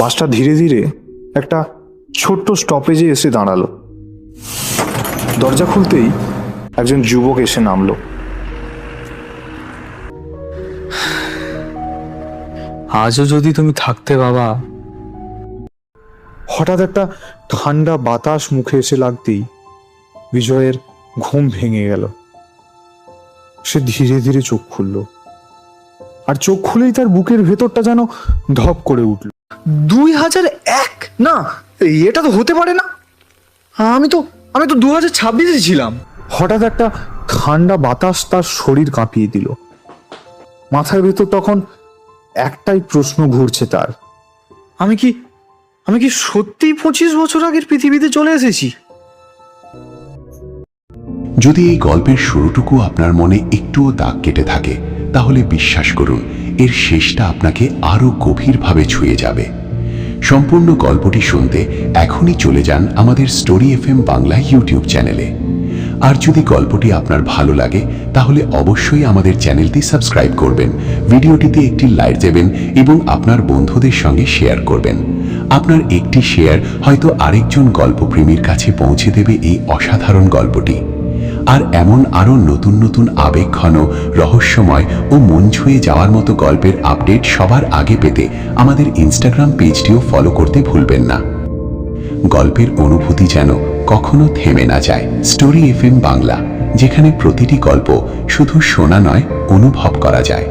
বাসটা ধীরে ধীরে একটা ছোট্ট স্টপেজে এসে দাঁড়ালো। দরজা খুলতেই একজন যুবক এসে নামলো। আজও যদি তুমি থাকতে বাবা। হঠাৎ একটা ঠান্ডা বাতাস মুখে এসে লাগতেই বিজয়ের ঘুম ভেঙে গেল। সে ধীরে ধীরে চোখ খুলল, আর চোখ খুলেই তার বুকের ভেতরটা যেন ধপ করে উঠল। 2001? না, এটা তো হতে পারে না। আমি তো 2026-এ ছিলাম। হঠাৎ একটা ঠান্ডা বাতাস তার শরীর কাঁপিয়ে দিল। মাথার ভেতর তখন একটাই প্রশ্ন ঘুরছে তার, আমি কি সত্যি 25 বছর আগের পৃথিবীতে চলে এসেছি? যদি এই গল্পের শুরুটুকু আপনার মনে একটুও দাগ কেটে থাকে, তাহলে বিশ্বাস করুন এর শেষটা আপনাকে আরো গভীরভাবে ছুঁয়ে যাবে। সম্পূর্ণ গল্পটি শুনতে এখনই চলে যান আমাদের স্টোরি এফএম বাংলা ইউটিউব চ্যানেলে। আর যদি গল্পটি আপনার ভালো লাগে তাহলে অবশ্যই আমাদের চ্যানেলটি সাবস্ক্রাইব করবেন, ভিডিওটিতে একটি লাইক দেবেন এবং আপনার বন্ধুদের সঙ্গে শেয়ার করবেন। আপনার একটি শেয়ার হয়তো আরেকজন গল্পপ্রেমীর কাছে পৌঁছে দেবে এই অসাধারণ গল্পটি। আর এমন আরও নতুন নতুন আবেগঘন, রহস্যময় ও মন ছুঁয়ে যাওয়ার মতো গল্পের আপডেট সবার আগে পেতে আমাদের ইনস্টাগ্রাম পেজটিও ফলো করতে ভুলবেন না। গল্পের অনুভূতি যেন কখনো থেমে না যায়। স্টোরি এফএম বাংলা, যেখানে প্রতিটি গল্প শুধু শোনা নয়, অনুভব করা যায়।